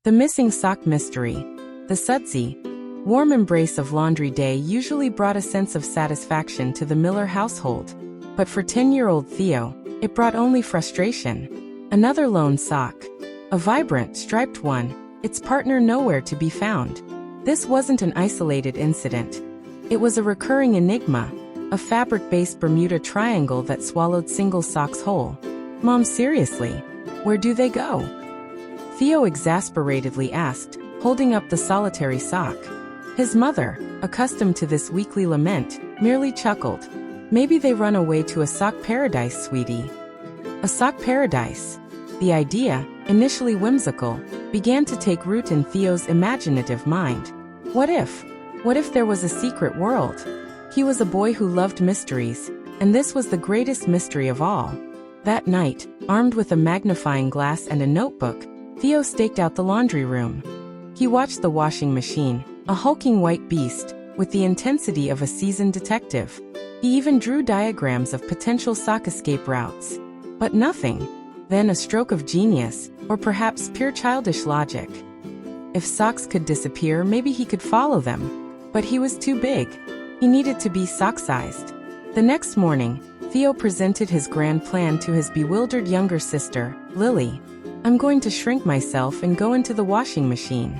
The missing sock mystery. The sudsy, warm embrace of laundry day usually brought a sense of satisfaction to the Miller household. But for 10-year-old Theo, it brought only frustration. Another lone sock. A vibrant, striped one, its partner nowhere to be found. This wasn't an isolated incident. It was a recurring enigma, a fabric-based Bermuda Triangle that swallowed single socks whole. Mom, seriously, where do they go? Theo exasperatedly asked, holding up the solitary sock. His mother, accustomed to this weekly lament, merely chuckled. Maybe they run away to a sock paradise, sweetie. A sock paradise. The idea, initially whimsical, began to take root in Theo's imaginative mind. What if? What if there was a secret world? He was a boy who loved mysteries, and this was the greatest mystery of all. That night, armed with a magnifying glass and a notebook, Theo staked out the laundry room. He watched the washing machine, a hulking white beast, with the intensity of a seasoned detective. He even drew diagrams of potential sock escape routes. But nothing. Then a stroke of genius, or perhaps pure childish logic. If socks could disappear, maybe he could follow them. But he was too big. He needed to be sock-sized. The next morning, Theo presented his grand plan to his bewildered younger sister, Lily. I'm going to shrink myself and go into the washing machine.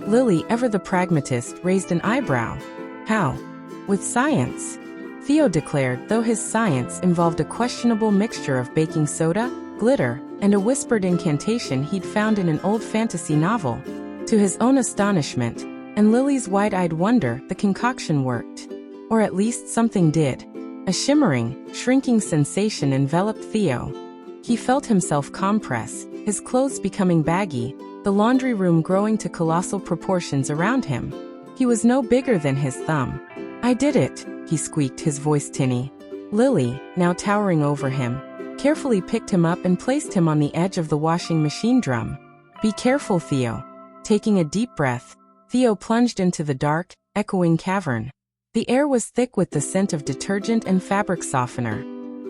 Lily, ever the pragmatist, raised an eyebrow. How? With science? Theo declared, though his science involved a questionable mixture of baking soda, glitter, and a whispered incantation he'd found in an old fantasy novel. To his own astonishment, and Lily's wide-eyed wonder, the concoction worked. Or at least something did. A shimmering, shrinking sensation enveloped Theo. He felt himself compress, his clothes becoming baggy, the laundry room growing to colossal proportions around him. He was no bigger than his thumb. I did it, he squeaked, his voice tinny. Lily, now towering over him, carefully picked him up and placed him on the edge of the washing machine drum. Be careful, Theo. Taking a deep breath, Theo plunged into the dark, echoing cavern. The air was thick with the scent of detergent and fabric softener.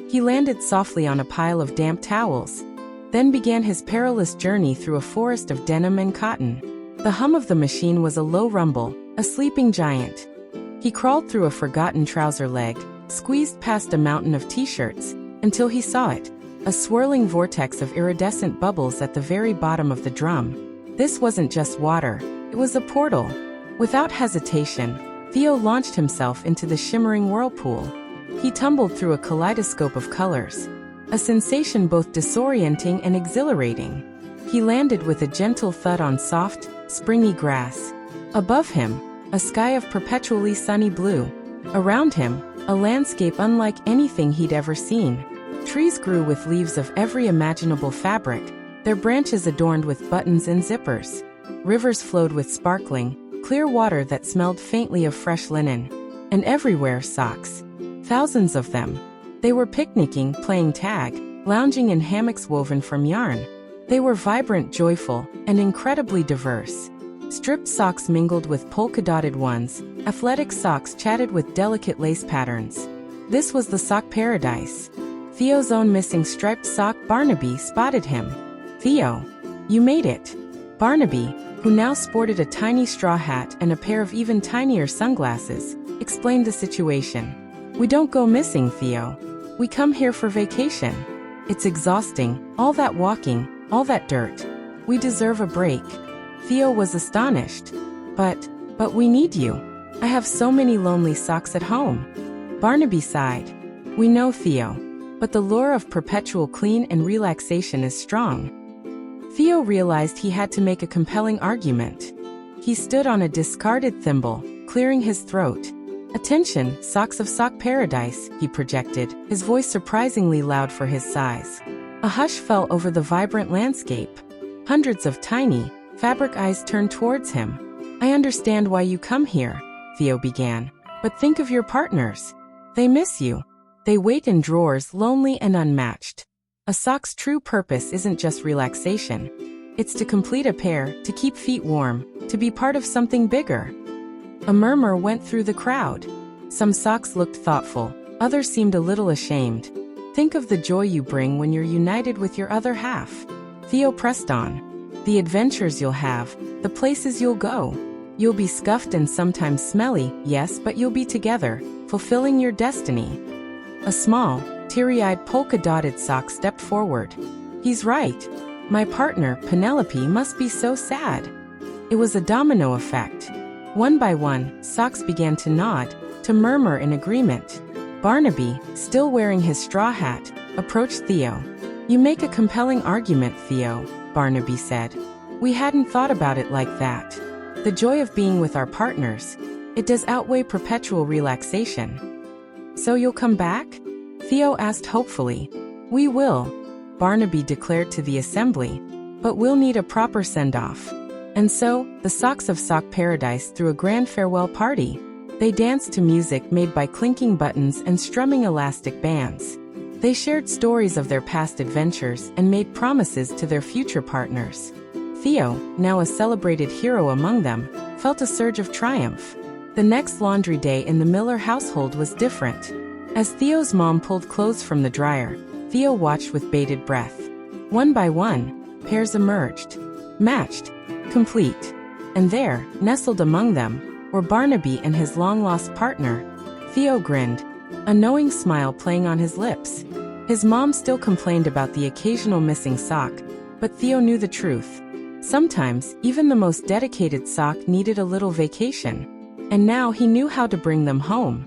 He landed softly on a pile of damp towels, then began his perilous journey through a forest of denim and cotton. The hum of the machine was a low rumble, a sleeping giant. He crawled through a forgotten trouser leg, squeezed past a mountain of t-shirts, until he saw it, a swirling vortex of iridescent bubbles at the very bottom of the drum. This wasn't just water, it was a portal. Without hesitation, Theo launched himself into the shimmering whirlpool. He tumbled through a kaleidoscope of colors, a sensation both disorienting and exhilarating. He landed with a gentle thud on soft, springy grass. Above him, a sky of perpetually sunny blue. Around him, a landscape unlike anything he'd ever seen. Trees grew with leaves of every imaginable fabric, their branches adorned with buttons and zippers. Rivers flowed with sparkling, clear water that smelled faintly of fresh linen. And everywhere, socks. Thousands of them. They were picnicking, playing tag, lounging in hammocks woven from yarn. They were vibrant, joyful, and incredibly diverse. Stripped socks mingled with polka-dotted ones, athletic socks chatted with delicate lace patterns. This was the sock paradise. Theo's own missing striped sock, Barnaby, spotted him. Theo, you made it. Barnaby, who now sported a tiny straw hat and a pair of even tinier sunglasses, explained the situation. We don't go missing, Theo. We come here for vacation. It's exhausting, all that walking, all that dirt. We deserve a break. Theo was astonished. But we need you. I have so many lonely socks at home. Barnaby sighed. We know, Theo. But the lure of perpetual clean and relaxation is strong. Theo realized he had to make a compelling argument. He stood on a discarded thimble, clearing his throat. Attention, socks of sock paradise, he projected, his voice surprisingly loud for his size. A hush fell over the vibrant landscape. Hundreds of tiny, fabric eyes turned towards him. I understand why you come here, Theo began. But think of your partners. They miss you. They wait in drawers, lonely and unmatched. A sock's true purpose isn't just relaxation. It's to complete a pair, to keep feet warm, to be part of something bigger. A murmur went through the crowd. Some socks looked thoughtful, others seemed a little ashamed. Think of the joy you bring when you're united with your other half. Theo pressed on. The adventures you'll have, the places you'll go. You'll be scuffed and sometimes smelly, yes, but you'll be together, fulfilling your destiny. A small, teary-eyed polka-dotted sock stepped forward. He's right. My partner, Penelope, must be so sad. It was a domino effect. One by one, socks began to nod, to murmur in agreement. Barnaby, still wearing his straw hat, approached Theo. You make a compelling argument, Theo, Barnaby said. We hadn't thought about it like that. The joy of being with our partners, it does outweigh perpetual relaxation. So you'll come back? Theo asked hopefully. We will, Barnaby declared to the assembly, but we'll need a proper send-off. And so, the Socks of Sock Paradise threw a grand farewell party. They danced to music made by clinking buttons and strumming elastic bands. They shared stories of their past adventures and made promises to their future partners. Theo, now a celebrated hero among them, felt a surge of triumph. The next laundry day in the Miller household was different. As Theo's mom pulled clothes from the dryer, Theo watched with bated breath. One by one, pairs emerged. Matched. Complete. And there, nestled among them, were Barnaby and his long-lost partner. Theo grinned, a knowing smile playing on his lips. His mom still complained about the occasional missing sock, but Theo knew the truth. Sometimes, even the most dedicated sock needed a little vacation. And now he knew how to bring them home.